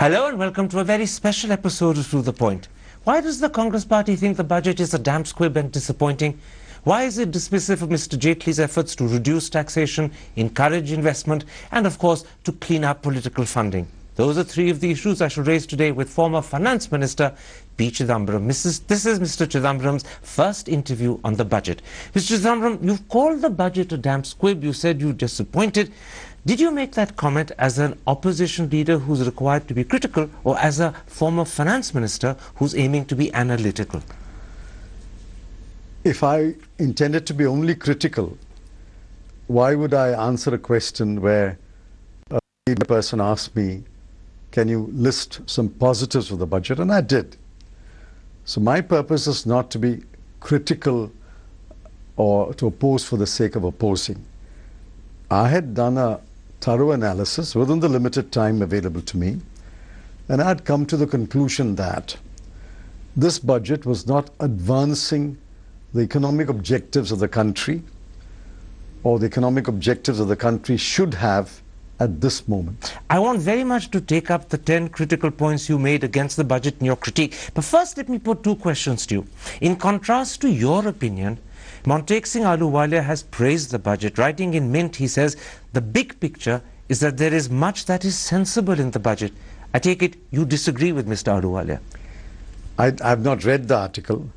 Hello and welcome to a very special episode of To The Point. Why does the Congress party think the budget is a damp squib and disappointing? Why is it dismissive of Mr. Jaitley's efforts to reduce taxation, encourage investment, and of course to clean up political funding? Those are three of the issues I shall raise today with former Finance Minister P Chidambaram. This is Mr. Chidambaram's first interview on the budget. Mr. Chidambaram, you've called the budget a damp squib. You said you're disappointed. Did you make that comment as an opposition leader who's required to be critical, or as a former finance minister who's aiming to be analytical? If I intended to be only critical, why would I answer a question where a person asked me, can you list some positives of the budget? And I did. So my purpose is not to be critical or to oppose for the sake of opposing. I had done a thorough analysis within the limited time available to me, and I had come to the conclusion that this budget was not advancing the economic objectives of the country, or the economic objectives of the country should have at this moment. I want very much to take up the 10 critical points you made against the budget in your critique. But first, let me put two questions to you. In contrast to your opinion, Montek Singh Ahluwalia has praised the budget. Writing in Mint, he says, the big picture is that there is much that is sensible in the budget. I take it you disagree with Mr. Ahluwalia. I have not read the article,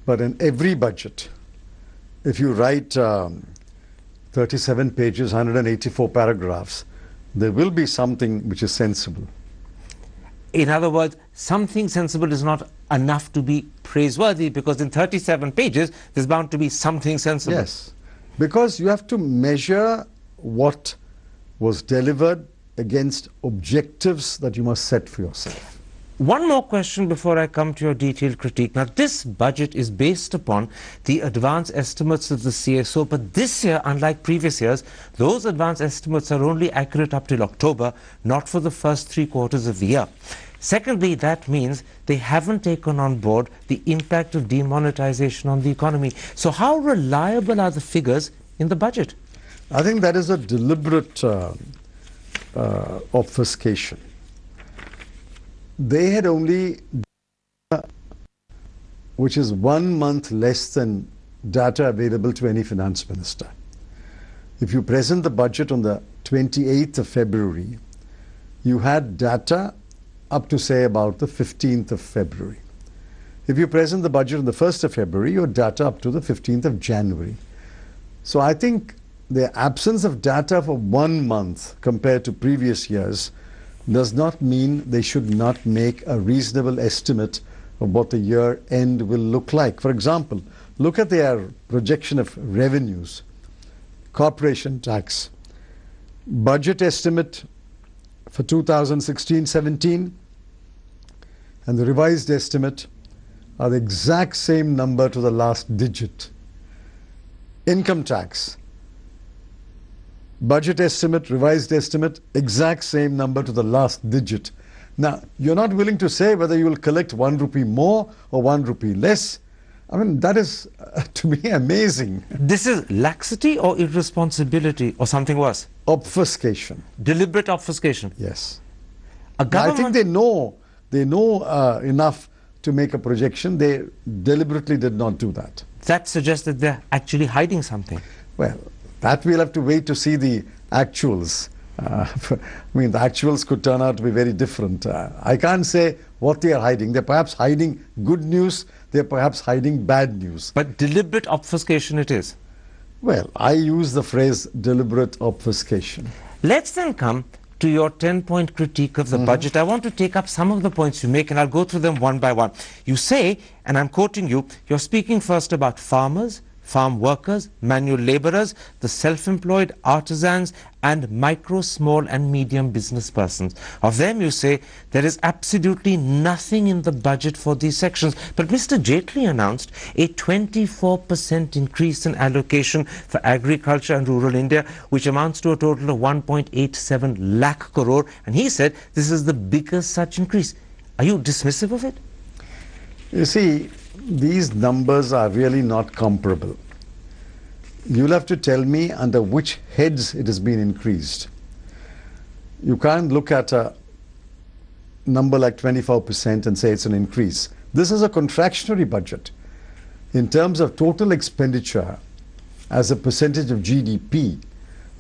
but in every budget, if you write 37 pages, 184 paragraphs, there will be something which is sensible. In other words, something sensible is not enough to be praiseworthy, because in 37 pages, there's bound to be something sensible. Yes, because you have to measure what was delivered against objectives that you must set for yourself. One more question before I come to your detailed critique. Now, this budget is based upon the advance estimates of the CSO, but this year, unlike previous years, those advance estimates are only accurate up till October, not for the first 3 quarters of the year. Secondly, that means they haven't taken on board the impact of demonetization on the economy. So how reliable are the figures in the budget? I think that is a deliberate obfuscation. They had only data which is 1 month less than data available to any finance minister. If you present the budget on the 28th of February, you had data up to say about the 15th of February. If you present the budget on the 1st of February, your data up to the 15th of January. So I think the absence of data for 1 month compared to previous years does not mean they should not make a reasonable estimate of what the year end will look like. For example, look at their projection of revenues, corporation tax, budget estimate for 2016-17, and the revised estimate are the exact same number to the last digit. Income tax, budget estimate, revised estimate, exact same number to the last digit. Now, you're not willing to say whether you will collect 1 rupee more or 1 rupee less. I mean, that is, to me, amazing. This is laxity or irresponsibility or something worse? Obfuscation. Deliberate obfuscation. Yes. A government... I think they know enough to make a projection. They deliberately did not do that. That suggests that they're actually hiding something. Well, that we'll have to wait to see the actuals. I mean, the actuals could turn out to be very different. I can't say what they are hiding. They're perhaps hiding good news. They're perhaps hiding bad news. But deliberate obfuscation it is. Well, I use the phrase deliberate obfuscation. Let's then come to your 10-point critique of the budget. I want to take up some of the points you make, and I'll go through them one by one. You say, and I'm quoting you, you're speaking first about farmers, farm workers, manual laborers, the self-employed, artisans, and micro, small and medium business persons. Of them, you say, there is absolutely nothing in the budget for these sections. But Mr. Jaitley announced a 24% increase in allocation for agriculture and rural India, which amounts to a total of 1.87 lakh crore. And he said this is the biggest such increase. Are you dismissive of it? You see, these numbers are really not comparable. You'll have to tell me under which heads it has been increased. You can't look at a number like 24% and say it's an increase. This is a contractionary budget. In terms of total expenditure as a percentage of GDP,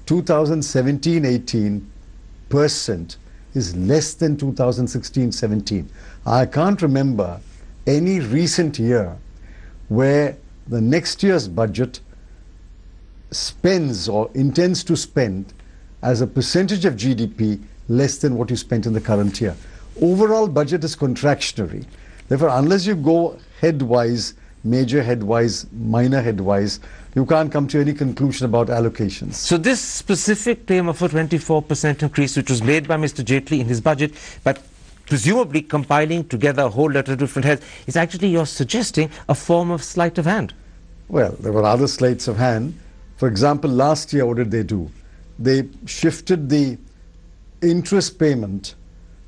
2017-18% is less than 2016-17. I can't remember any recent year where the next year's budget spends or intends to spend as a percentage of GDP less than what you spent in the current year. Overall budget is contractionary. Therefore, unless you go headwise, major headwise, minor headwise, you can't come to any conclusion about allocations. So this specific claim of a 24% increase, which was made by Mr. Jaitley in his budget, but presumably compiling together a whole lot of different heads, is actually you're suggesting a form of sleight of hand. Well, there were other sleights of hand. For example, last year, what did they do? They shifted the interest payment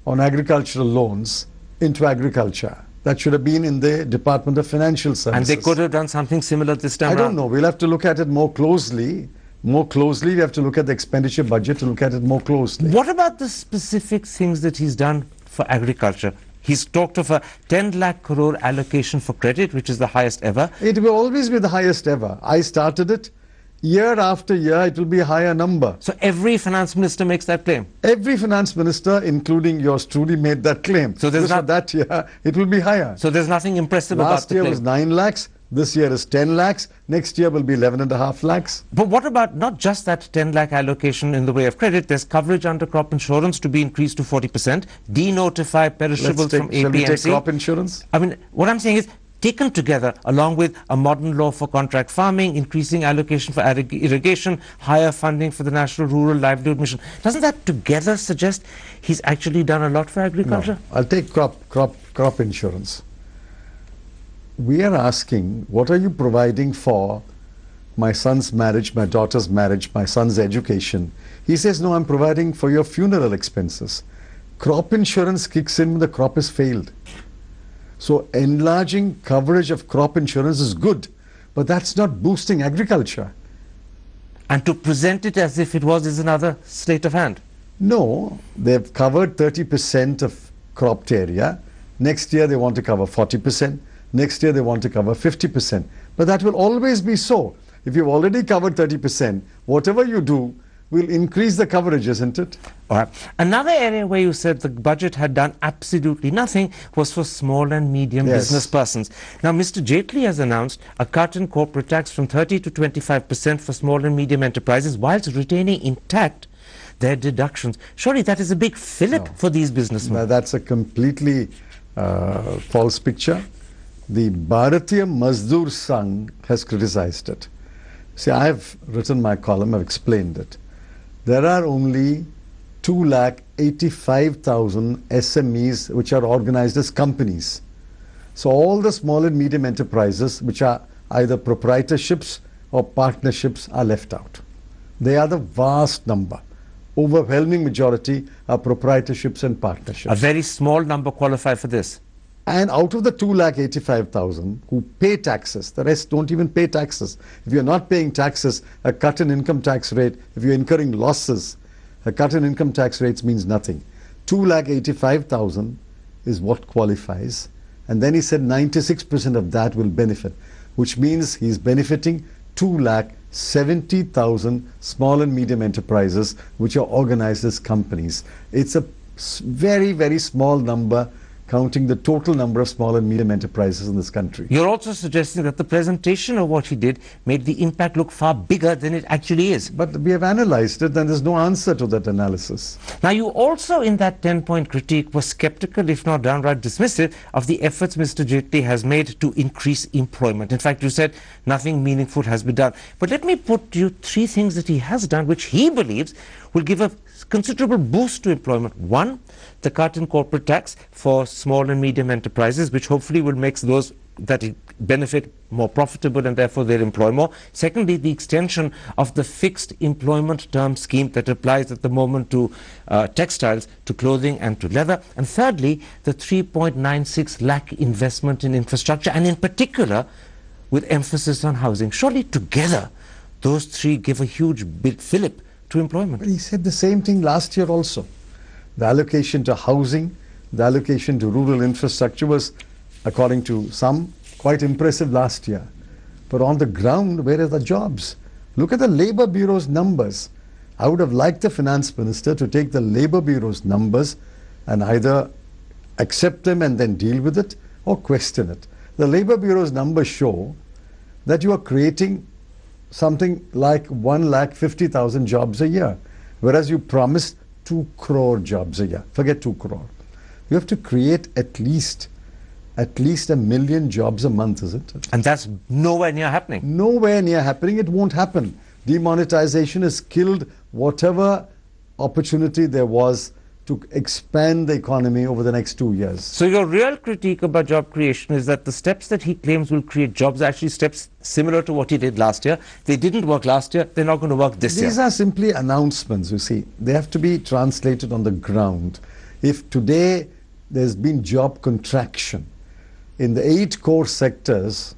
on agricultural loans into agriculture. That should have been in the Department of Financial Services. And they could have done something similar this time I around. don't know. We'll have to look at it more closely. More closely, we have to look at the expenditure budget to look at it more closely. What about the specific things that he's done for agriculture? He's talked of a 10 lakh crore allocation for credit, which is the highest ever. It will always be the highest ever. I started it. Year after year, it will be a higher number. So every finance minister makes that claim. Every finance minister, including yours truly, made that claim. So there's for that year, it will be higher. So there's nothing impressive about the Last year claim. was 9 lakhs. This year is 10 lakhs. Next year will be 11.5 lakhs. But what about not just that 10 lakh allocation in the way of credit? There's coverage under crop insurance to be increased to 40%, denotify perishables from APMC. Shall we take crop insurance? I mean, what I'm saying is, taken together, along with a modern law for contract farming, increasing allocation for irrigation, higher funding for the National Rural Livelihood Mission, doesn't that together suggest he's actually done a lot for agriculture? No. I'll take crop insurance. We are asking, what are you providing for my son's marriage, my daughter's marriage, my son's education? He says, no, I'm providing for your funeral expenses. Crop insurance kicks in when the crop has failed. So enlarging coverage of crop insurance is good, but that's not boosting agriculture. And to present it as if it was is another sleight of hand. No, they've covered 30% of cropped area. Next year they want to cover 40%. Next year they want to cover 50%. But that will always be so. If you've already covered 30%, whatever you do will increase the coverage, isn't it? All right. Another area where you said the budget had done absolutely nothing was for small and medium business persons. Now, Mr. Jaitley has announced a cut in corporate tax from 30 to 25% for small and medium enterprises, whilst retaining intact their deductions. Surely that is a big fillip for these businessmen. Now, that's a completely false picture. The Bharatiya Mazdoor Sangh has criticized it. See, I've written my column, I've explained it. There are only 2,85,000 SMEs which are organized as companies. So all the small and medium enterprises which are either proprietorships or partnerships are left out. They are the vast number. Overwhelming majority are proprietorships and partnerships. A very small number qualify for this. And out of the 2,85,000 who pay taxes, the rest don't even pay taxes. If you're not paying taxes, a cut in income tax rate, if you're incurring losses, a cut in income tax rates means nothing. 2,85,000 is what qualifies. And then he said 96% of that will benefit, which means he's benefiting 2,70,000 small and medium enterprises which are organized as companies. It's a very, very small number counting the total number of small and medium enterprises in this country. You're also suggesting that the presentation of what he did made the impact look far bigger than it actually is. But we have analyzed it and there's no answer to that analysis. Now, you also, in that 10-point critique, were skeptical, if not downright dismissive, of the efforts Mr. Jaitley has made to increase employment. In fact, you said nothing meaningful has been done. But let me put to you 3 things that he has done which he believes will give a considerable boost to employment. One, the cut in corporate tax for small and medium enterprises, which hopefully will make those that benefit more profitable and therefore they'll employ more. Secondly, the extension of the fixed employment term scheme that applies at the moment to textiles, to clothing and to leather. And thirdly, the 3.96 lakh investment in infrastructure, and in particular with emphasis on housing. Surely together those 3 give a huge big fillip to employment. But he said the same thing last year also. The allocation to housing, The allocation to rural infrastructure was, according to some, quite impressive last year. But on the ground, where are the jobs? Look at the Labour Bureau's numbers. I would have liked the Finance Minister to take the Labour Bureau's numbers and either accept them and then deal with it or question it. The Labour Bureau's numbers show that you are creating something like 1,50,000 jobs a year, whereas you promised 2 crore jobs a year. Forget 2 crore. You have to create at least 1 million jobs a month, isn't it? And that's nowhere near happening. Nowhere near happening. It won't happen. Demonetization has killed whatever opportunity there was to expand the economy over the next 2 years. So your real critique about job creation is that the steps that he claims will create jobs are actually steps similar to what he did last year. They didn't work last year. They're not going to work this year. These are simply announcements, you see. They have to be translated on the ground. If today there's been job contraction, in the 8 core sectors,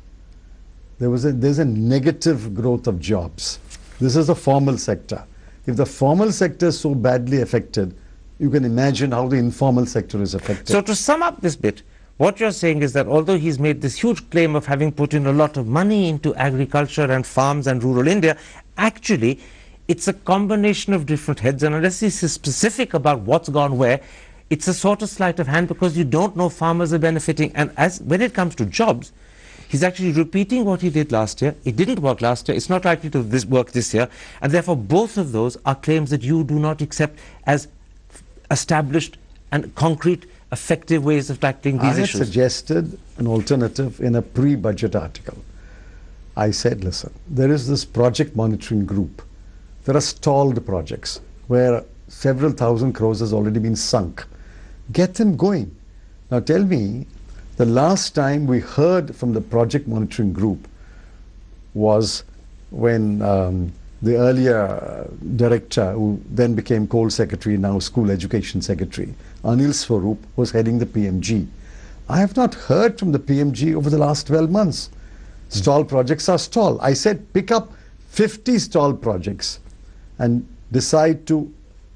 there's a negative growth of jobs. This is the formal sector. If the formal sector is so badly affected, you can imagine how the informal sector is affected. So to sum up this bit, what you're saying is that although he's made this huge claim of having put in a lot of money into agriculture and farms and rural India, actually it's a combination of different heads, and unless he's specific about what's gone where, it's a sort of sleight of hand because you don't know farmers are benefiting. And when it comes to jobs, he's actually repeating what he did last year. It didn't work last year. It's not likely to work this year. And therefore, both of those are claims that you do not accept as established and concrete, effective ways of tackling these issues. I had suggested an alternative in a pre-budget article. I said, listen, there is this project monitoring group. There are stalled projects where several thousand crores has already been sunk. Get them going. Now tell me, the last time we heard from the project monitoring group was when the earlier director, who then became Coal Secretary, now School Education Secretary, Anil Swarup, was heading the PMG. I have not heard from the PMG over the last 12 months. Stalled projects are stalled. I said pick up 50 stalled projects and decide to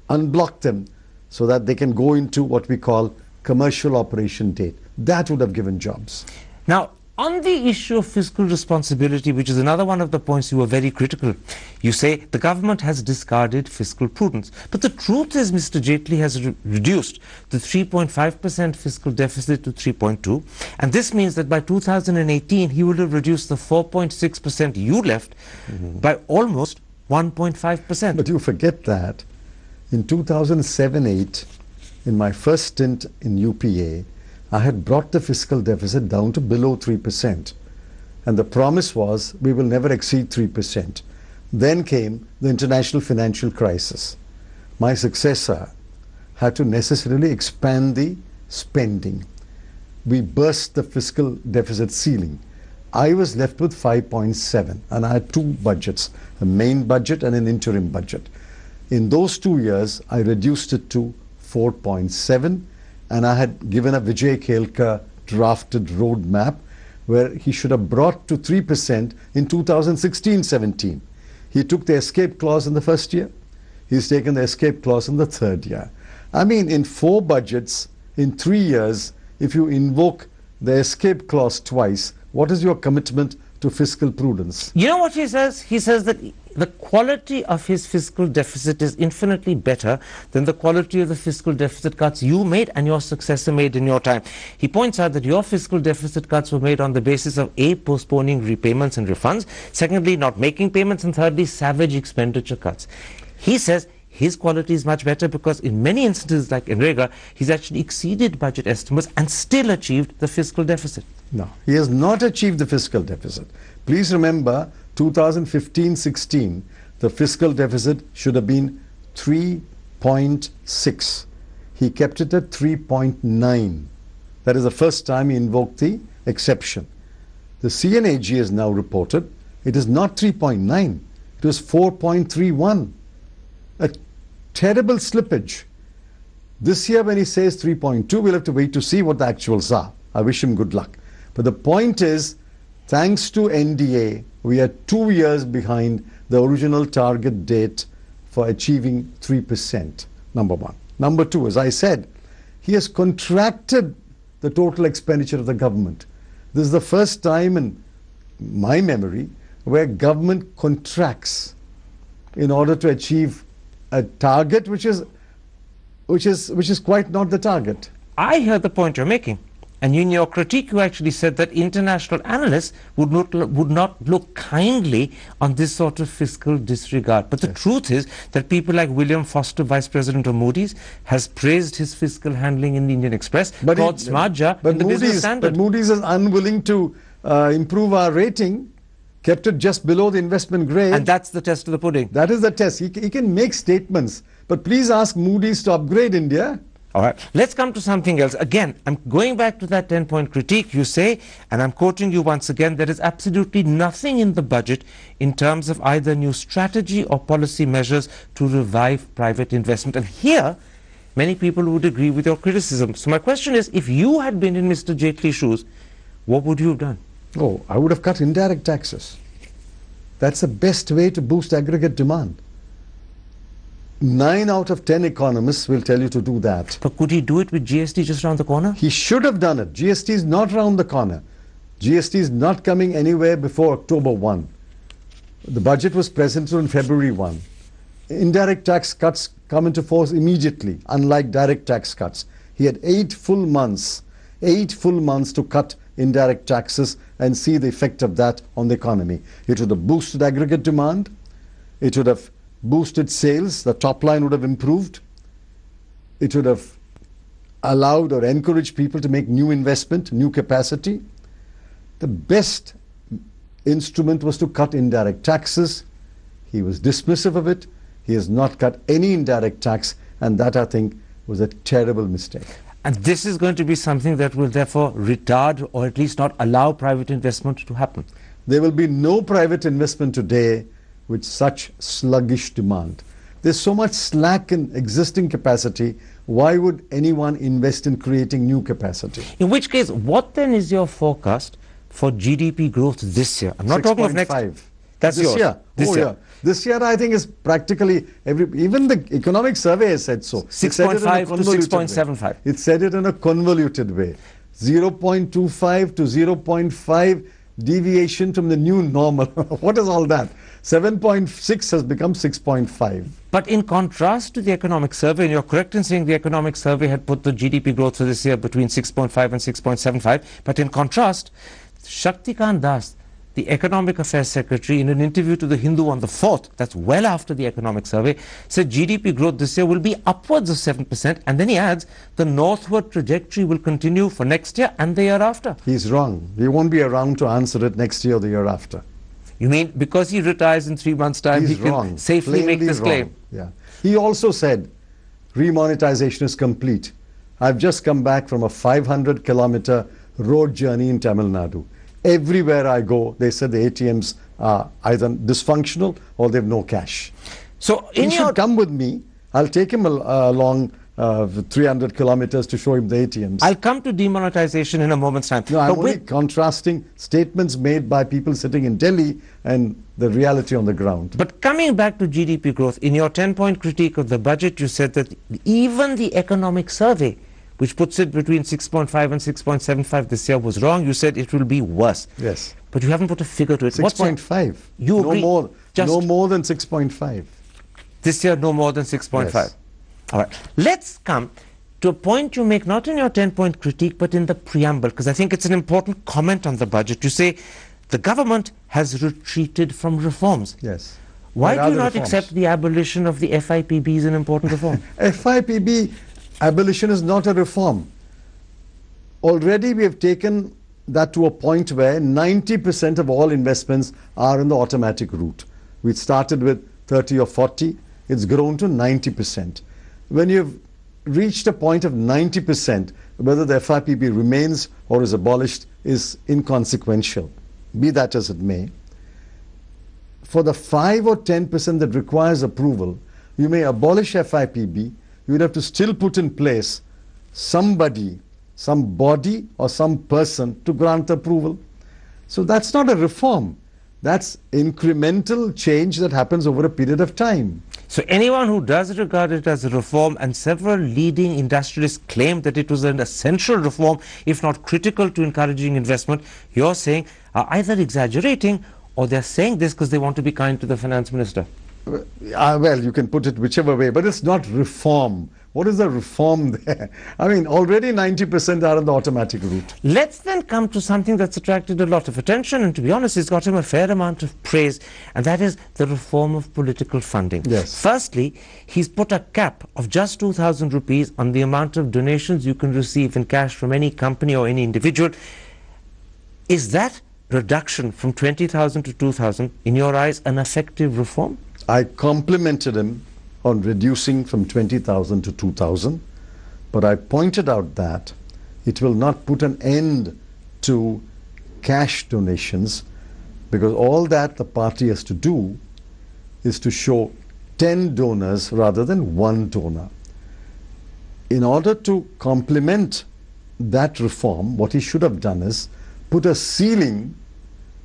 unblock them so that they can go into what we call commercial operation date. That would have given jobs. Now, on the issue of fiscal responsibility, which is another one of the points you were very critical, you say the government has discarded fiscal prudence. But the truth is Mr. Jaitley has reduced the 3.5% fiscal deficit to 3.2%. And this means that by 2018, he would have reduced the 4.6% you left by almost 1.5%. But you forget that in 2007-8, in my first stint in UPA, I had brought the fiscal deficit down to below 3%. And the promise was we will never exceed 3%. Then came the international financial crisis. My successor had to necessarily expand the spending. We burst the fiscal deficit ceiling. I was left with 5.7, and I had 2 budgets, a main budget and an interim budget. In those 2 years, I reduced it to 4.7, and I had given a Vijay Kelkar drafted roadmap where he should have brought to 3% in 2016-17. He took the escape clause in the first year. He's taken the escape clause in the third year. I mean, in 4 budgets, in 3 years, if you invoke the escape clause twice, what is your commitment to fiscal prudence? You know what he says? He says that the quality of his fiscal deficit is infinitely better than the quality of the fiscal deficit cuts you made and your successor made in your time. He points out that your fiscal deficit cuts were made on the basis of A, postponing repayments and refunds, secondly, not making payments, and thirdly, savage expenditure cuts. He says his quality is much better because in many instances like Enrega, he's actually exceeded budget estimates and still achieved the fiscal deficit. No, he has not achieved the fiscal deficit. Please remember, 2015-16, the fiscal deficit should have been 3.6. He kept it at 3.9. That is the first time he invoked the exception. The CNAG has now reported it is not 3.9. It was 4.31. A terrible slippage. This year when he says 3.2, we'll have to wait to see what the actuals are. I wish him good luck. But the point is, thanks to NDA, we are 2 years behind the original target date for achieving 3%, number one. Number two, as I said, He has contracted the total expenditure of the government. This is the first time in my memory where government contracts in order to achieve a target which is quite not the target. I hear the point you're making. And in your critique, you actually said that international analysts would not look kindly on this sort of fiscal disregard. But the truth is that people like William Foster, Vice President of Moody's, has praised his fiscal handling in the Indian Express, called Smartja in the Business Standard. But Moody's is unwilling to improve our rating, kept it just below the investment grade. And that's the test of the pudding. That is the test. He can make statements, but please ask Moody's to upgrade India. All right, let's come to something else. Again, I'm going back to that 10-point critique. You say, and I'm quoting you once again, there is absolutely nothing in the budget in terms of either new strategy or policy measures to revive private investment. And here, many people would agree with your criticism. So my question is, if you had been in Mr. Jaitley's shoes, what would you have done? Oh, I would have cut indirect taxes. That's the best way to boost aggregate demand. 9 out of 10 economists will tell you to do that. But could he do it with GST just around the corner? He should have done it. GST is not around the corner. GST is not coming anywhere before October 1. The budget was presented on February 1. Indirect tax cuts come into force immediately, unlike direct tax cuts. He had 8 full months to cut indirect taxes and see the effect of that on the economy. It would have boosted aggregate demand. It would have boosted sales, the top line would have improved. It would have allowed or encouraged people to make new investment, new capacity. The best instrument was to cut indirect taxes. He was dismissive of it. He has not cut any indirect tax, and that, I think, was a terrible mistake. And this is going to be something that will therefore retard or at least not allow private investment to happen. There will be no private investment today with such sluggish demand. There's so much slack in existing capacity. Why would anyone invest in creating new capacity? In which case, what then is your forecast for GDP growth this year? I'm not talking of next. 6.5. That's this yours. year. This year. This year, I think, is practically even the economic survey has said so. 6.5 to 6.75. It said it in a convoluted way. 0.25 to 0.5 deviation from the new normal. What is all that? 7.6 has become 6.5. But in contrast to the economic survey, and you're correct in saying the economic survey had put the GDP growth for this year between 6.5 and 6.75, but in contrast, Shaktikant Das, the Economic Affairs Secretary, in an interview to the Hindu on the 4th, that's well after the economic survey, said GDP growth this year will be upwards of 7%, and then he adds the northward trajectory will continue for next year and the year after. He's wrong. He won't be around to answer it next year or the year after. You mean because he retires in 3 months' time, He's he can wrong. safely make this claim? Yeah. He also said remonetization is complete. I've just come back from a 500-kilometer road journey in Tamil Nadu. Everywhere I go, they said the ATMs are either dysfunctional or they have no cash. So He should come with me. I'll take him along 300 kilometers to show him the ATMs. I'll come to demonetization in a moment's time. No, I'm only contrasting statements made by people sitting in Delhi and the reality on the ground. But coming back to GDP growth, in your 10-point critique of the budget, you said that even the economic survey, which puts it between 6.5 and 6.75 this year, was wrong. You said it will be worse. Yes. But you haven't put a figure to it. 6.5. You agree? No more than 6.5. This year, no more than 6.5. Yes. All right. Let's come to a point you make not in your 10-point critique, but in the preamble, because I think it's an important comment on the budget. You say the government has retreated from reforms. Yes. Why do you not accept the abolition of the FIPB as an important reform? FIPB abolition is not a reform. Already we have taken that to a point where 90% of all investments are in the automatic route. We started with 30 or 40. It's grown to 90%. When you've reached a point of 90%, whether the FIPB remains or is abolished is inconsequential, be that as it may. For the 5 or 10% that requires approval, you may abolish FIPB, you would have to still put in place somebody, some body or some person to grant approval. So that's not a reform. That's incremental change that happens over a period of time. So anyone who does regard it as a reform, and several leading industrialists claimed that it was an essential reform, if not critical to encouraging investment, you're saying are either exaggerating or they're saying this because they want to be kind to the finance minister. Well, you can put it whichever way, but it's not reform. What is the reform there? I mean, already 90% are on the automatic route. Let's then come to something that's attracted a lot of attention, and to be honest, it's got him a fair amount of praise, and that is the reform of political funding. Yes. Firstly, he's put a cap of just 2,000 rupees on the amount of donations you can receive in cash from any company or any individual. Is that reduction from 20,000 to 2,000, in your eyes, an effective reform? I complimented him on reducing from 20,000 to 2,000, but I pointed out that it will not put an end to cash donations, because all that the party has to do is to show 10 donors rather than one donor. In order to complement that reform, what he should have done is put a ceiling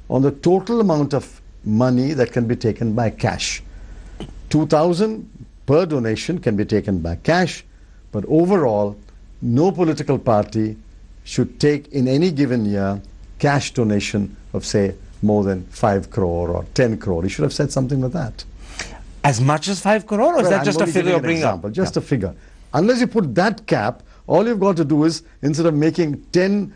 on the total amount of money that can be taken by cash. 2,000 per donation can be taken by cash, but overall, no political party should take in any given year cash donation of, say, more than 5 crore or 10 crore. He should have said something like that. As much as 5 crore, or is that just a figure you're bringing up? Just a figure. Unless you put that cap, all you've got to do is, instead of making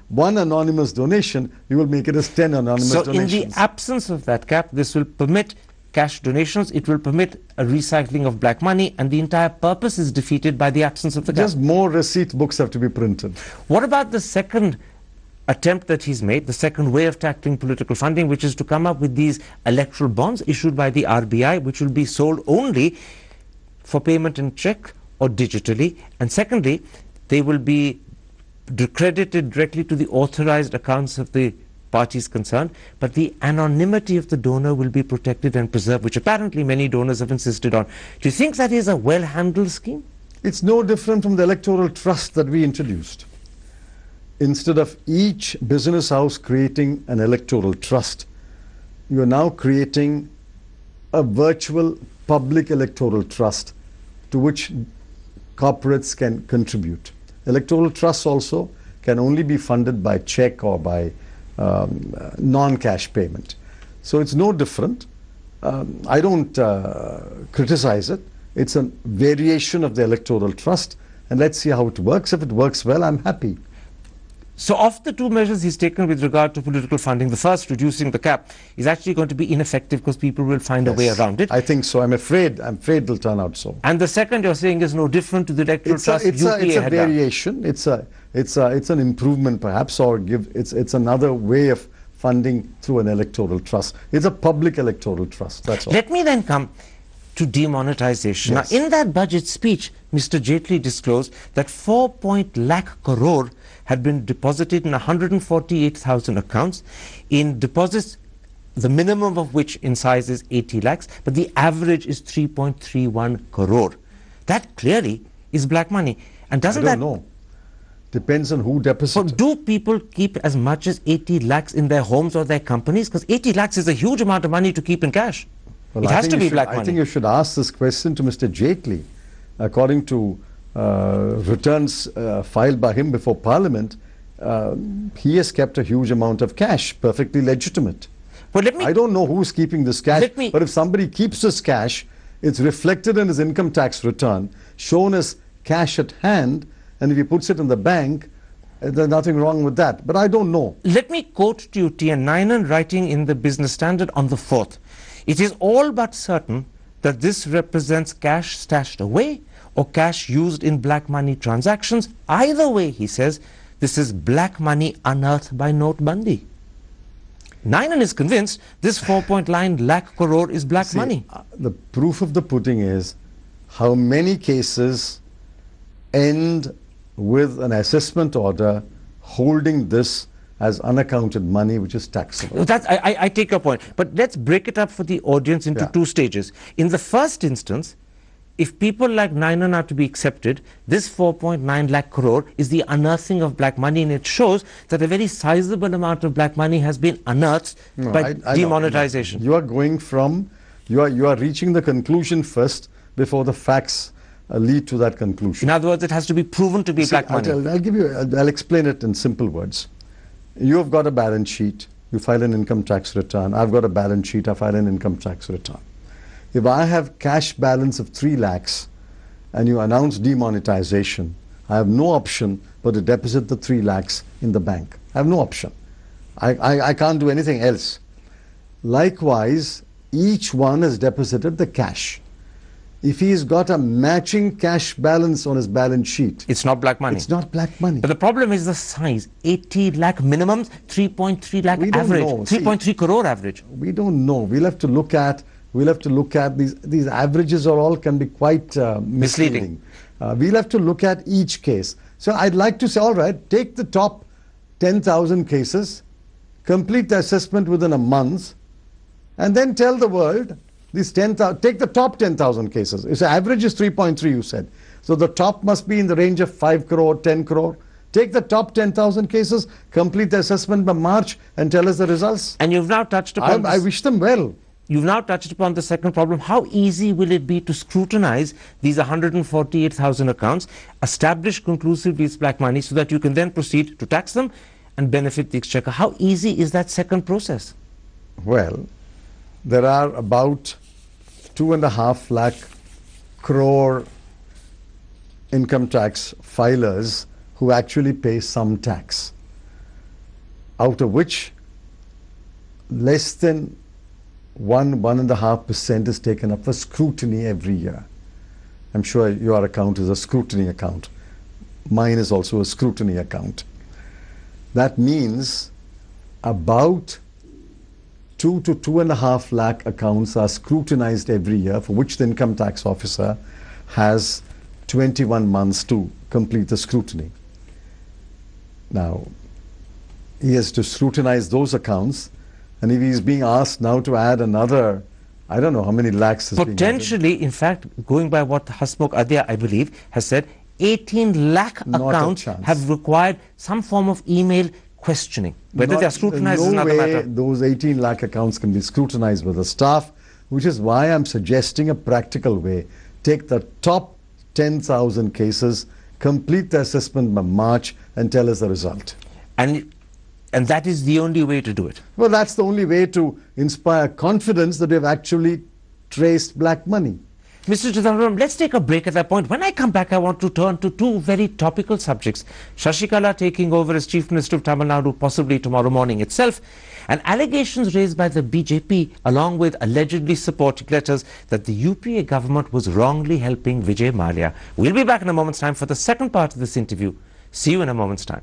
one anonymous donation, you will make it as 10 anonymous donations. So in the absence of that cap, this will permit cash donations, it will permit a recycling of black money, and the entire purpose is defeated by the absence of the cap. Just more receipt books have to be printed. What about the second attempt that he's made, the second way of tackling political funding, which is to come up with these electoral bonds issued by the RBI, which will be sold only for payment in check or digitally, and secondly, they will be credited directly to the authorized accounts of the parties concerned, but the anonymity of the donor will be protected and preserved, which apparently many donors have insisted on. Do you think that is a well-handled scheme? It's no different from the electoral trust that we introduced. Instead of each business house creating an electoral trust, you are now creating a virtual public electoral trust to which corporates can contribute. Electoral trusts also can only be funded by check or by non-cash payment. So it's no different. I don't criticize it. It's a variation of the electoral trust, and let's see how it works. If it works well, I'm happy. So of the two measures he's taken with regard to political funding, the first, reducing the cap, is actually going to be ineffective because people will find a way around it. I think so. I'm afraid it'll turn out so. And the second you're saying is no different to the electoral trust It's a variation. It's an improvement perhaps, or it's another way of funding through an electoral trust. It's a public electoral trust. That's all. Let me then come to demonetization. Yes. Now, in that budget speech, Mr. Jaitley disclosed that 4 lakh crore had been deposited in 148,000 accounts, in deposits the minimum of which in size is 80 lakhs, but the average is 3.31 crore. That clearly is black money. And doesn't I don't know. Depends on who deposited. Do people keep as much as 80 lakhs in their homes or their companies? Because 80 lakhs is a huge amount of money to keep in cash. Well, it has to be black money. I think you should ask this question to Mr. Jaitley. According to returns filed by him before Parliament, he has kept a huge amount of cash, perfectly legitimate. But I don't know who's keeping this cash, but if somebody keeps this cash, it's reflected in his income tax return, shown as cash at hand, and if he puts it in the bank, there's nothing wrong with that. But I don't know. Let me quote to you T.N. Nainan writing in the Business Standard on the 4th. It is all but certain that this represents cash stashed away or cash used in black money transactions. Either way, he says, this is black money unearthed by Notebandi. Nainan is convinced this 4.9 lakh crore is black money. The proof of the pudding is how many cases end with an assessment order holding this as unaccounted money, which is taxable. I take your point, but let's break it up for the audience into two stages. In the first instance, if people like Nainan are to be accepted, this 4.9 lakh crore is the unearthing of black money, and it shows that a very sizable amount of black money has been unearthed by demonetization. You are going from, you are reaching the conclusion first before the facts lead to that conclusion. In other words, it has to be proven to be black money. I'll explain it in simple words. You have got a balance sheet, you file an income tax return. I've got a balance sheet, I file an income tax return. If I have cash balance of 3 lakhs and you announce demonetization, I have no option but to deposit the 3 lakhs in the bank. I have no option. I can't do anything else. Likewise, each one has deposited the cash. If he's got a matching cash balance on his balance sheet, it's not black money. It's not black money. But the problem is the size. 80 lakh minimums, 3.3 lakh average, 3.3 crore average. We don't know. We'll have to look at these averages are all can be quite misleading. We'll have to look at each case. So I'd like to say, all right, take the top 10,000 cases, complete the assessment within a month, and then tell the world, these 10,000, take the top 10,000 cases. Its average is 3.3, you said. So the top must be in the range of 5 crore, 10 crore. Take the top 10,000 cases, complete the assessment by March, and tell us the results. And you've now touched upon I wish them well. You've now touched upon the second problem. How easy will it be to scrutinize these 148,000 accounts, establish conclusively it's black money, so that you can then proceed to tax them and benefit the exchequer? How easy is that second process? Well, there are about 2.5 lakh crore income tax filers who actually pay some tax, out of which less than 1.5% is taken up for scrutiny every year. I'm sure your account is a scrutiny account. Mine is also a scrutiny account. That means about 2 to 2.5 lakh accounts are scrutinized every year, for which the income tax officer has 21 months to complete the scrutiny. Now, he has to scrutinize those accounts, and if he's being asked now to add another, I don't know how many lakhs is potentially, in fact, going by what Hasmukh Adya, I believe, has said, 18 lakh accounts have required some form of email questioning. Whether they are scrutinized is another matter. Those 18 lakh accounts can be scrutinized by the staff, which is why I'm suggesting a practical way. Take the top 10,000 cases, complete the assessment by March, and tell us the result. And that is the only way to do it. Well, that's the only way to inspire confidence that we've actually traced black money. Mr. Chidambaram, let's take a break at that point. When I come back, I want to turn to two very topical subjects. Shashikala taking over as Chief Minister of Tamil Nadu possibly tomorrow morning itself, and allegations raised by the BJP along with allegedly supporting letters that the UPA government was wrongly helping Vijay Mallya. We'll be back in a moment's time for the second part of this interview. See you in a moment's time.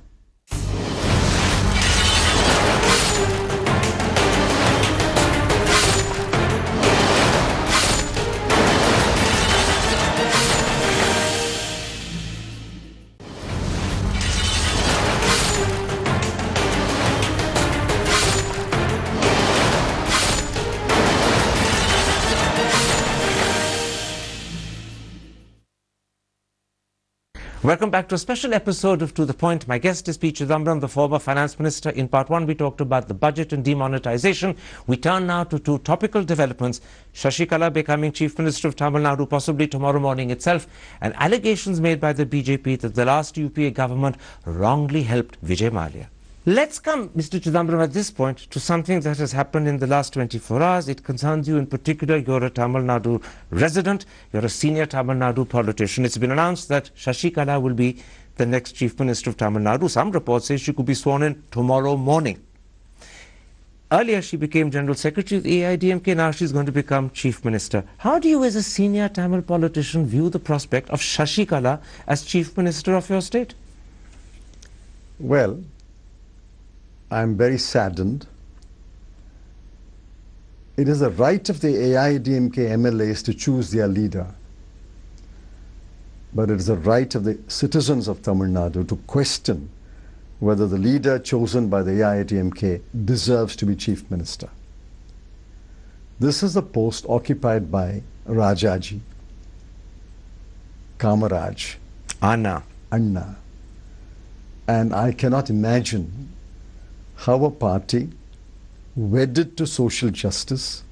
Welcome back to a special episode of To The Point. My guest is P Chidambaram, the former finance minister. In part one, we talked about the budget and demonetization. We turn now to two topical developments. Shashikala becoming Chief Minister of Tamil Nadu possibly tomorrow morning itself, and allegations made by the BJP that the last UPA government wrongly helped Vijay Mallya. Let's come, Mr. Chidambaram, at this point to something that has happened in the last 24 hours. It concerns you in particular. You're a Tamil Nadu resident. You're a senior Tamil Nadu politician. It's been announced that Shashikala will be the next Chief Minister of Tamil Nadu. Some reports say she could be sworn in tomorrow morning. Earlier, she became General Secretary of the AIDMK. Now she's going to become Chief Minister. How do you, as a senior Tamil politician, view the prospect of Shashikala as Chief Minister of your state? Well, I'm very saddened. It is the right of the AIDMK MLAs to choose their leader. But it is the right of the citizens of Tamil Nadu to question whether the leader chosen by the AIDMK deserves to be Chief Minister. This is the post occupied by Rajaji. Kamaraj, Anna. Anna. And I cannot imagine how a party wedded to social justice,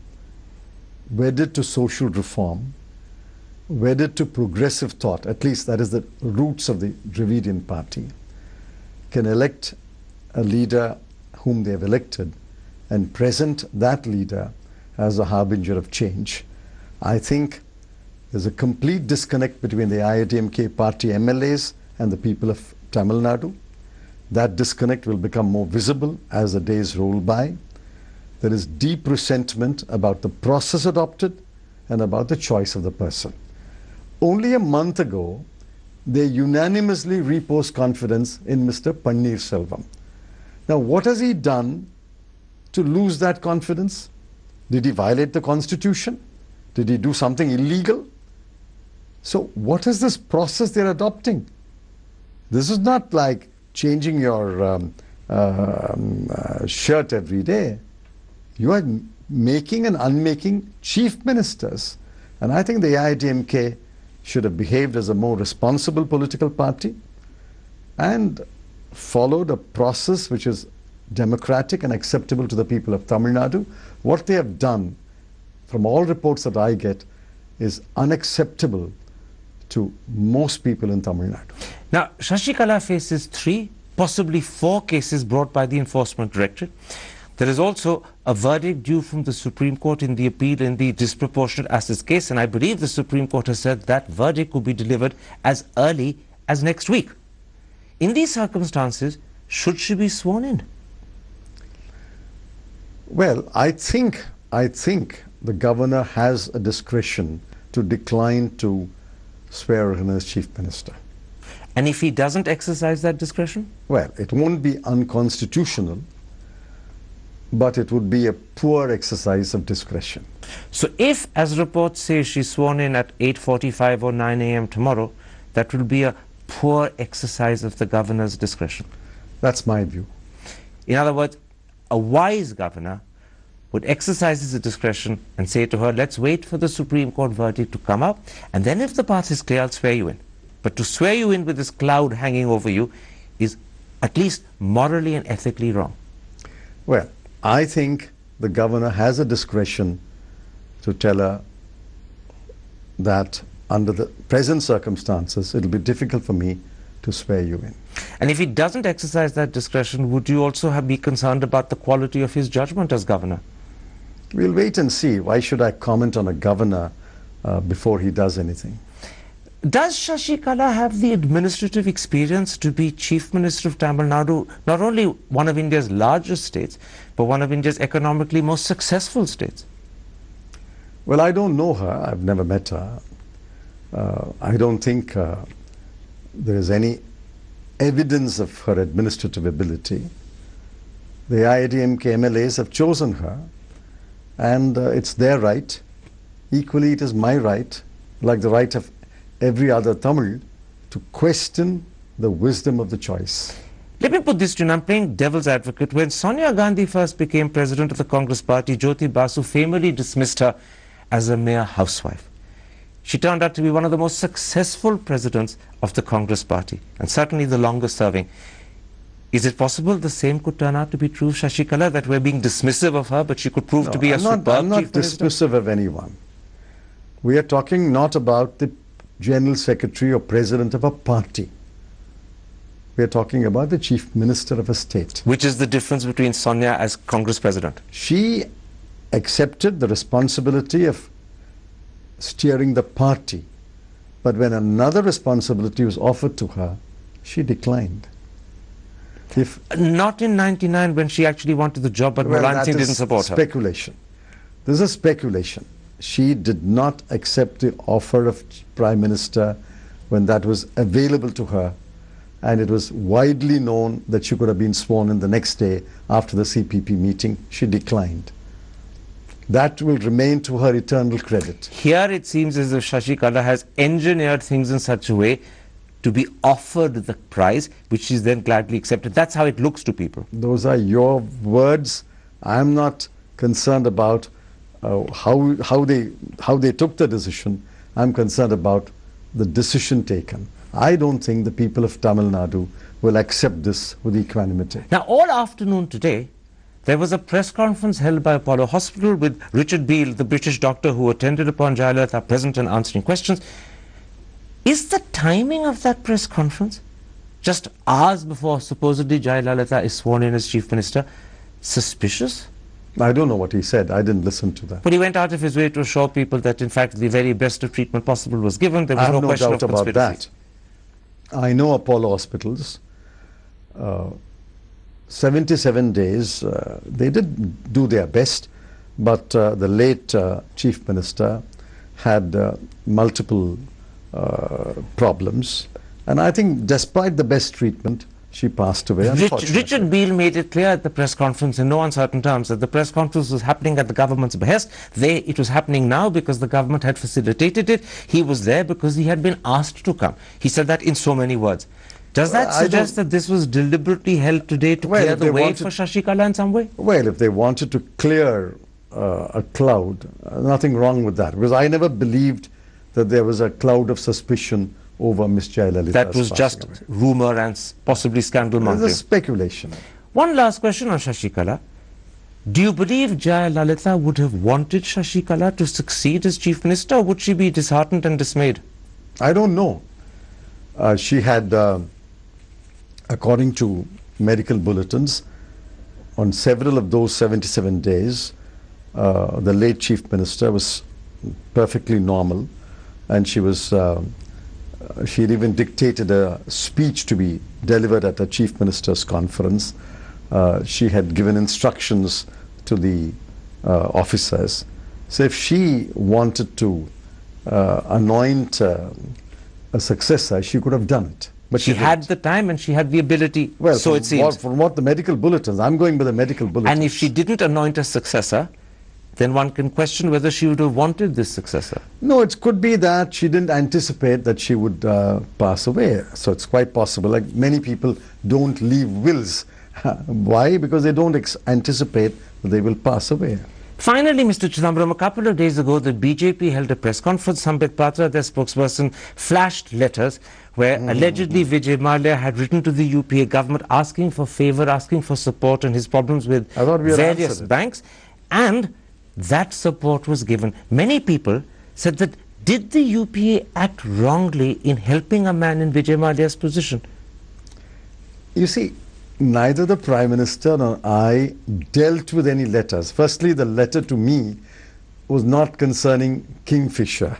wedded to social reform, wedded to progressive thought, at least that is the roots of the Dravidian party, can elect a leader whom they have elected and present that leader as a harbinger of change. I think there's a complete disconnect between the AIADMK party MLAs and the people of Tamil Nadu. That disconnect will become more visible as the days roll by. There is deep resentment about the process adopted and about the choice of the person. Only a month ago, they unanimously reposed confidence in Mr. Pannirselvam. Now, what has he done to lose that confidence? Did he violate the constitution? Did he do something illegal? So what is this process they're adopting? This is not like changing your shirt every day. You are making and unmaking chief ministers. And I think the AIADMK should have behaved as a more responsible political party and followed a process which is democratic and acceptable to the people of Tamil Nadu. What they have done, from all reports that I get, is unacceptable to most people in Tamil Nadu. Now, Shashikala faces 3, possibly 4 cases brought by the Enforcement Directorate. There is also a verdict due from the Supreme Court in the appeal in the disproportionate assets case, and I believe the Supreme Court has said that verdict will be delivered as early as next week. In these circumstances, should she be sworn in? Well, I think the governor has a discretion to decline to swear in as chief minister. And if he doesn't exercise that discretion? Well, it won't be unconstitutional, but it would be a poor exercise of discretion. So if, as reports say, she's sworn in at 8:45 or 9 a.m. tomorrow, that will be a poor exercise of the governor's discretion. That's my view. In other words, a wise governor would exercise his discretion and say to her, let's wait for the Supreme Court verdict to come up, and then if the path is clear, I'll swear you in. But to swear you in with this cloud hanging over you is at least morally and ethically wrong. Well, I think the governor has a discretion to tell her that under the present circumstances, it'll be difficult for me to swear you in. And if he doesn't exercise that discretion, would you also be concerned about the quality of his judgment as governor? We'll wait and see. Why should I comment on a governor before he does anything? Does Shashikala have the administrative experience to be Chief Minister of Tamil Nadu, not only one of India's largest states, but one of India's economically most successful states? Well, I don't know her. I've never met her. I don't think there is any evidence of her administrative ability. The AIADMK MLAs have chosen her, and it's their right. Equally, it is my right, like the right of every other Tamil, to question the wisdom of the choice. Let me put this to you, I'm playing devil's advocate. When Sonia Gandhi first became president of the Congress party, Jyoti Basu famously dismissed her as a mere housewife. She turned out to be one of the most successful presidents of the Congress party, and certainly the longest serving. Is it possible the same could turn out to be true of Shashikala, that we're being dismissive of her, but she could prove to be a superb I'm not chief minister? dismissive of anyone. We are talking not about the general secretary or president of a party. We are talking about the chief minister of a state. Which is the difference between Sonia as Congress president? She accepted the responsibility of steering the party, but when another responsibility was offered to her, she declined. If Not in 99 when she actually wanted the job, but Mulayam Singh didn't support her. Speculation. This is speculation. She did not accept the offer of Prime Minister when that was available to her, and it was widely known that she could have been sworn in the next day after the CPP meeting. She declined. That will remain to her eternal credit. Here it seems as if Shashikala has engineered things in such a way to be offered the prize, which she's then gladly accepted. That's how it looks to people. Those are your words. I'm not concerned about how they took the decision. I'm concerned about the decision taken, I don't think the people of Tamil Nadu will accept this with equanimity. Now, all afternoon today, there was a press conference held by Apollo Hospital with Richard Beale, the British doctor who attended upon Jayalalitha, present and answering questions. Is the timing of that press conference, just hours before supposedly Jayalalitha is sworn in as Chief Minister, suspicious? I don't know what he said. I didn't listen to that. But he went out of his way to assure people that, in fact, the very best of treatment possible was given. There was I have no no question doubt of about conspiracy. that. I know Apollo hospitals. 77 days, they did do their best, but the late Chief Minister had multiple problems. And I think despite the best treatment, she passed away, unfortunately. Richard Beale made it clear at the press conference in no uncertain terms that the press conference was happening at the government's behest. It was happening now because the government had facilitated it. He was there because he had been asked to come. He said that in so many words. Does that suggest that this was deliberately held today to clear the way for Shashikala in some way? Well, if they wanted to clear a cloud, nothing wrong with that. Because I never believed that there was a cloud of suspicion over Ms. Jayalalitha. That was just rumor and possibly scandal mongering. It's a speculation. One last question on Shashikala. Do you believe Jayalalitha would have wanted Shashikala to succeed as Chief Minister, or would she be disheartened and dismayed? I don't know. She had, according to medical bulletins, on several of those 77 days, the late Chief Minister was perfectly normal, and she was she had even dictated a speech to be delivered at a Chief Minister's conference. She had given instructions to the officers. So if she wanted to anoint a successor, she could have done it. But she had the time and she had the ability, well, so it seems. From what the medical bulletins, I'm going by the medical bulletins. And if she didn't anoint a successor, then one can question whether she would have wanted this successor. No, it could be that she didn't anticipate that she would pass away. So it's quite possible. Like many people don't leave wills. Why? Because they don't anticipate that they will pass away. Finally, Mr. Chidambaram, a couple of days ago, the BJP held a press conference. Sambit Patra, their spokesperson, flashed letters where allegedly Vijay Mallya had written to the UPA government asking for favor, asking for support on his problems with various banks. And that support was given. Many people said that, did the UPA act wrongly in helping a man in Vijay Mallya's position? You see, neither the Prime Minister nor I dealt with any letters. Firstly, the letter to me was not concerning Kingfisher.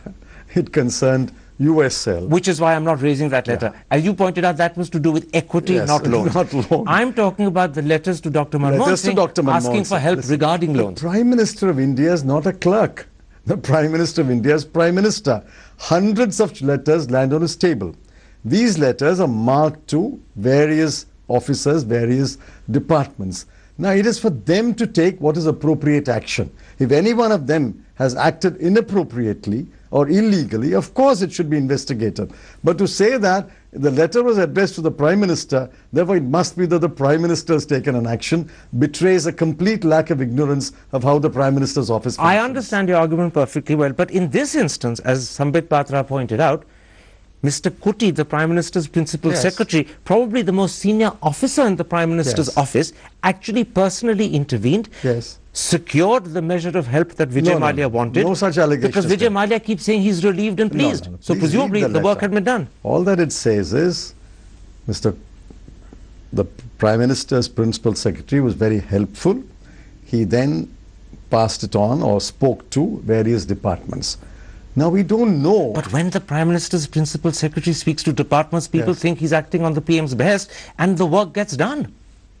It concerned USL. Which is why I'm not raising that letter. Yeah. As you pointed out, that was to do with equity, Yes, not loans. not loan. I'm talking about the letters to Dr. Manmohan Singh asking for help regarding loans. The Prime Minister of India is not a clerk. The Prime Minister of India is Prime Minister. Hundreds of letters land on his table. These letters are marked to various officers, various departments. Now it is for them to take what is appropriate action. If any one of them has acted inappropriately or illegally, of course it should be investigated. But to say that the letter was addressed to the Prime Minister, therefore it must be that the Prime Minister has taken an action, betrays a complete lack of ignorance of how the Prime Minister's office functions. I understand your argument perfectly well, but in this instance, as Sambit Patra pointed out, Mr. Kuti, the Prime Minister's Principal Secretary, probably the most senior officer in the Prime Minister's office, actually personally intervened, secured the measure of help that Vijay Mallya wanted. No such allegations. Because Vijay Mallya keeps saying he's relieved and pleased. So Please presumably the work had been done. All that it says is, the Prime Minister's Principal Secretary was very helpful. He then passed it on or spoke to various departments. Now we don't know. But when the Prime Minister's Principal Secretary speaks to departments, people think he's acting on the PM's behest and the work gets done.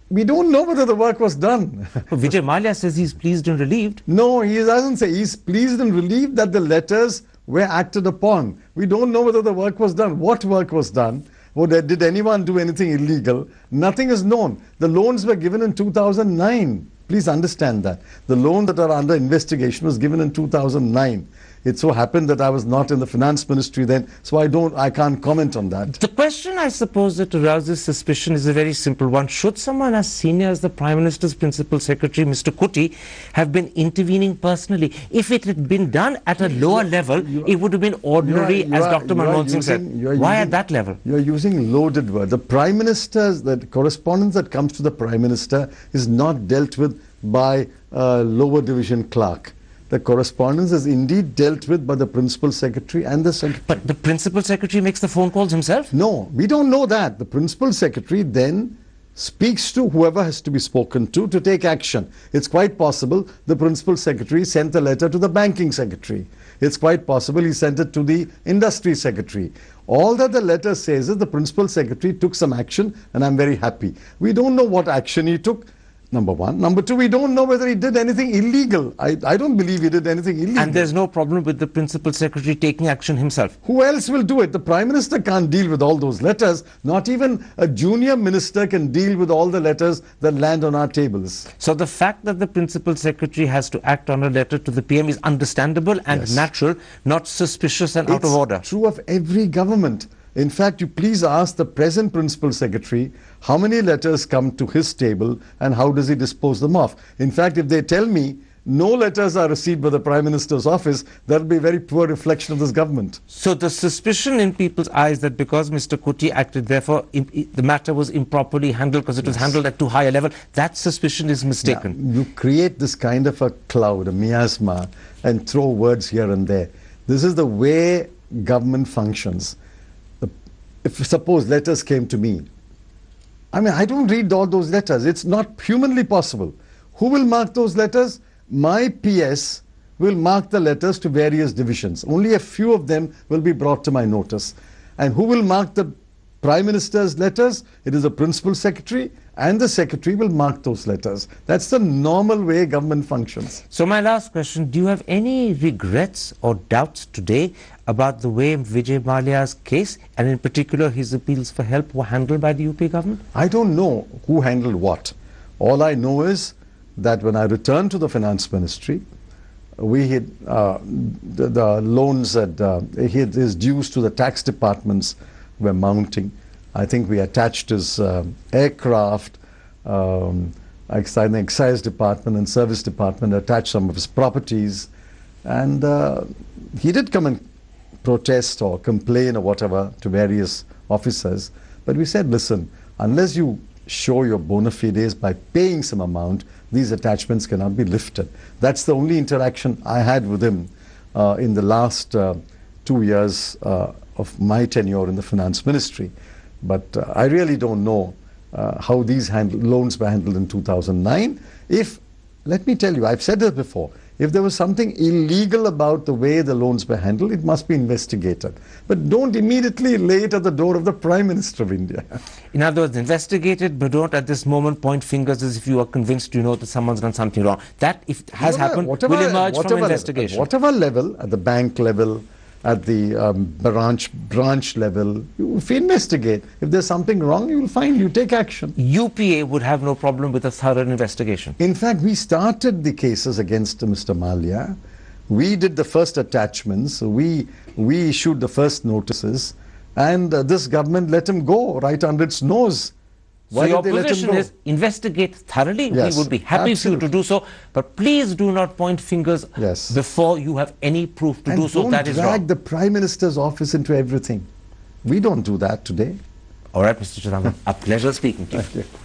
We don't know whether the work was done. Vijay Mallya says he's pleased and relieved. No, he doesn't say. He's pleased and relieved that the letters were acted upon. We don't know whether the work was done. What work was done? Did anyone do anything illegal? Nothing is known. The loans were given in 2009. Please understand that. The loan that are under investigation was given in 2009. It so happened that I was not in the finance ministry then, so I can't comment on that. The question, I suppose, that arouses suspicion is a very simple one. Should someone as senior as the Prime Minister's Principal Secretary, Mr. Kuti, have been intervening personally? If it had been done at a lower level, it would have been ordinary, as Dr. Manmohan Singh said. Why at that level? You are using loaded words. The Prime Minister's, the correspondence that comes to the Prime Minister is not dealt with by a lower division clerk. The correspondence is indeed dealt with by the Principal Secretary and the Secretary. But the Principal Secretary makes the phone calls himself? No, we don't know that. The Principal Secretary then speaks to whoever has to be spoken to take action. It's quite possible the Principal Secretary sent the letter to the Banking Secretary. It's quite possible he sent it to the Industry Secretary. All that the letter says is the Principal Secretary took some action, and I'm very happy. We don't know what action he took, number one. Number two, we don't know whether he did anything illegal. I don't believe he did anything illegal. And there's no problem with the Principal Secretary taking action himself? Who else will do it? The Prime Minister can't deal with all those letters. Not even a junior minister can deal with all the letters that land on our tables. So the fact that the Principal Secretary has to act on a letter to the PM is understandable and natural, not suspicious and out of order. It's true of every government. In fact, you please ask the present Principal Secretary how many letters come to his table and how does he dispose them off. In fact, if they tell me no letters are received by the Prime Minister's office, that will be a very poor reflection of this government. So the suspicion in people's eyes that because Mr. Kuti acted, therefore the matter was improperly handled because it was handled at too high a level, that suspicion is mistaken. Now, you create this kind of a cloud, a miasma, and throw words here and there. This is the way government functions. If suppose letters came to me, I mean, I don't read all those letters. It's not humanly possible. Who will mark those letters? My PS will mark the letters to various divisions. Only a few of them will be brought to my notice. And who will mark the Prime Minister's letters? It is the Principal Secretary, and the Secretary will mark those letters. That's the normal way government functions. So my last question, do you have any regrets or doubts today about the way Vijay Mallya's case, and in particular his appeals for help, were handled by the UP government? I don't know who handled what. All I know is that when I returned to the Finance Ministry, we had the loans that his dues to the tax departments were mounting. I think we attached his aircraft, the excise department and service department attached some of his properties, and he did come and protest or complain or whatever to various officers. But we said, listen, unless you show your bona fides by paying some amount, these attachments cannot be lifted. That's the only interaction I had with him in the last 2 years of my tenure in the Finance Ministry. But I really don't know how these loans were handled in 2009. Let me tell you, I've said this before, if there was something illegal about the way the loans were handled, it must be investigated. But don't immediately lay it at the door of the Prime Minister of India. In other words, investigate it, but don't at this moment point fingers as if you are convinced you know that someone's done something wrong. That, if it has happened, will emerge from investigation. At whatever level, at the bank level, at the branch level, if you investigate. If there's something wrong, you will find, you take action. UPA would have no problem with a thorough investigation. In fact, we started the cases against Mr. Mallya. We did the first attachments. We issued the first notices. And this government let him go right under its nose. Why so your position is investigate thoroughly. Yes, we would be happy for you to do so, but please do not point fingers before you have any proof to do so. That is wrong. Don't drag the Prime Minister's office into everything. We don't do that today. All right, Mr. Chidambaram, a pleasure speaking to you. Thank you.